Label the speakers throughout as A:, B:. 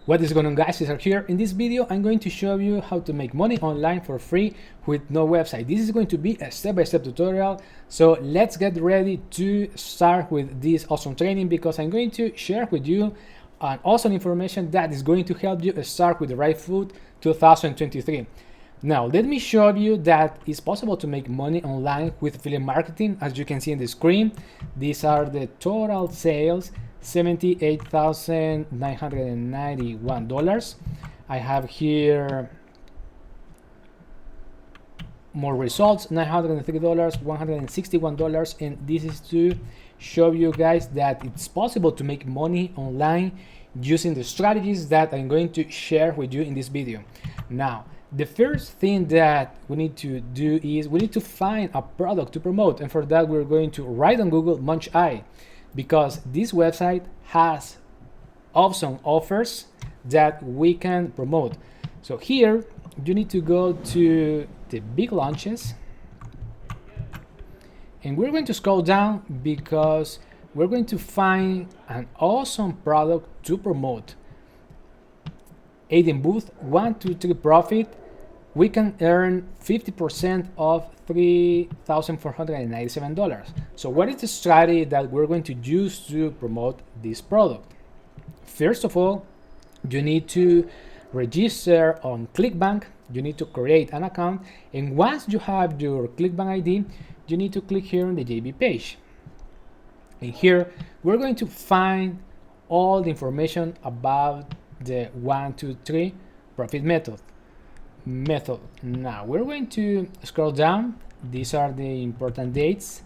A: What is going on, guys? Cesar here. In this video, I'm going to show you how to make money online for free with no website. This is going to be a step-by-step tutorial. So let's get ready to start with this awesome training, because I'm going to share with you an awesome information that is going to help you start with the right foot 2023. Now, let me show you that it's possible to make money online with affiliate marketing. As you can see on the screen, these are the total sales. $78,991. I have here more results, $903, $161, and this is to show you guys that it's possible to make money online using the strategies that I'm going to share with you in this video. Now, the first thing that we need to do is we need to find a product to promote, and for that we're going to write on Google Muncheye, because this website has awesome offers that we can promote. So here you need to go to the big launches, and we're going to scroll down because we're going to find an awesome product to promote. Aiden Booth 123 profit. We can earn 50% of $3,497. So what is the strategy that we're going to use to promote this product? First of all, you need to register on Clickbank. You need to create an account, and once you have your Clickbank ID, you need to click here on the JB page. And here we're going to find all the information about the 123 profit method. Now we're going to scroll down. These are the important dates.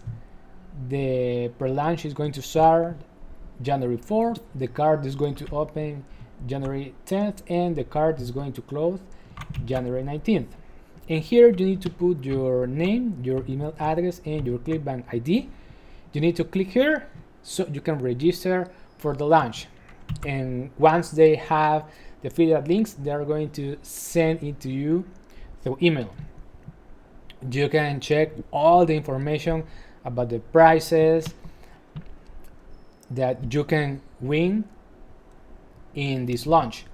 A: The pre-launch is going to start January 4th. The card is going to open January 10th, and the card is going to close January 19th. And here you need to put your name, your email address, and your Clickbank ID. You need to click here so you can register for the launch. And once they have the affiliate links, they are going to send it to you through email. You can check all the information about the prices that you can win in this launch.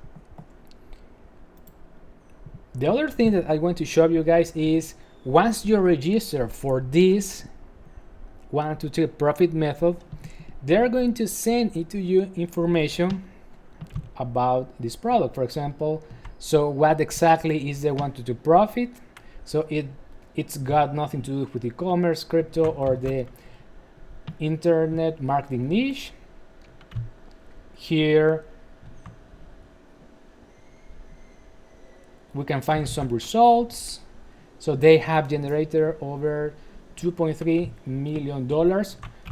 A: The other thing that I want to show you guys is once you register for this 123 profit method, they're going to send it to you information about this product. For example, so what exactly is the 123 profit? So it's got nothing to do with e-commerce, crypto, or the internet marketing niche. Here we can find some results. So they have generated over $2.3 million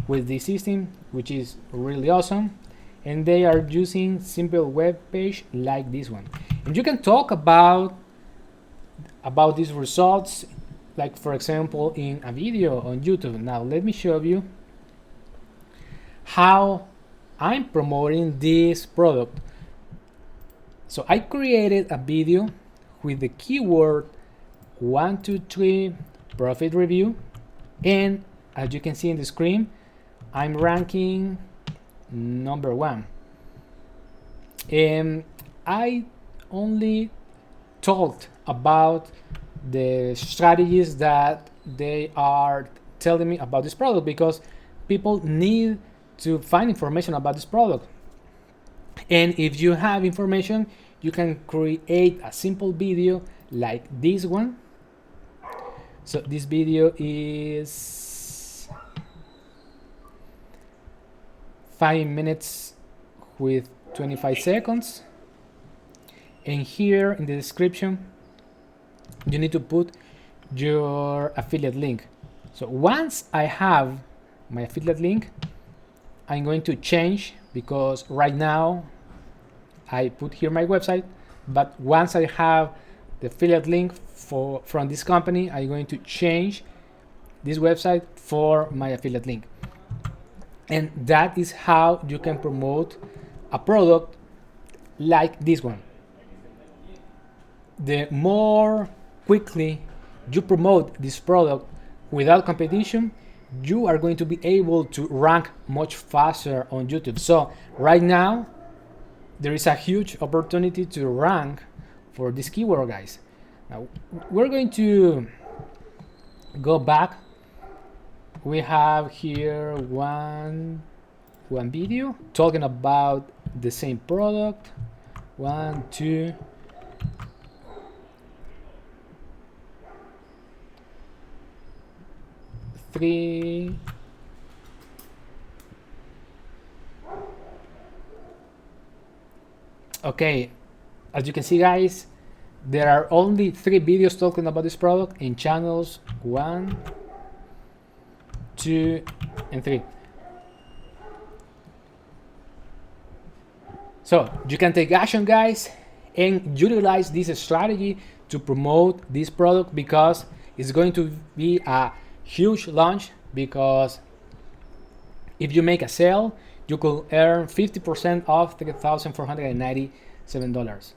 A: with this system, which is really awesome. And they are using simple web page like this one. And you can talk about these results, like for example in a video on YouTube. Now let me show you how I'm promoting this product. So I created a video with the keyword 123 profit review, and as you can see in the screen, I'm ranking number 1. And I only talked about the strategies that they are telling me about this product, because people need to find information about this product. And if you have information, you can create a simple video like this one. So this video is 5 minutes with 25 seconds. And here in the description, you need to put your affiliate link. So once I have my affiliate link, I'm going to change, because right now I put here my website, but once I have the affiliate link from this company, I'm going to change this website for my affiliate link. And that is how you can promote a product like this one. The more quickly you promote this product without competition, you are going to be able to rank much faster on YouTube. So right now, there is a huge opportunity to rank for this keyword, guys. Now we're going to go back. We have here one video talking about the same product. 1, 2, 3. Okay, as you can see, guys, there are only 3 videos talking about this product in channels 1, 2, and 3. So you can take action, guys, and utilize this strategy to promote this product, because it's going to be a huge launch. Because if you make a sale, you could earn 50% off $3,497.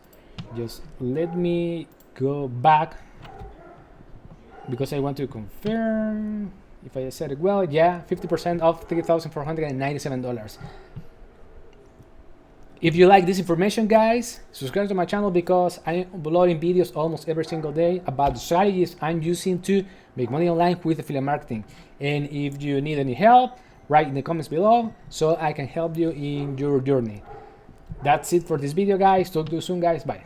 A: Just let me go back, because I want to confirm if I said it well. Yeah, 50% off $3,497. If you like this information, guys, subscribe to my channel, because I'm uploading videos almost every single day about the strategies I'm using to make money online with affiliate marketing. And if you need any help, write in the comments below so I can help you in your journey. That's it for this video, guys. Talk to you soon, guys. Bye.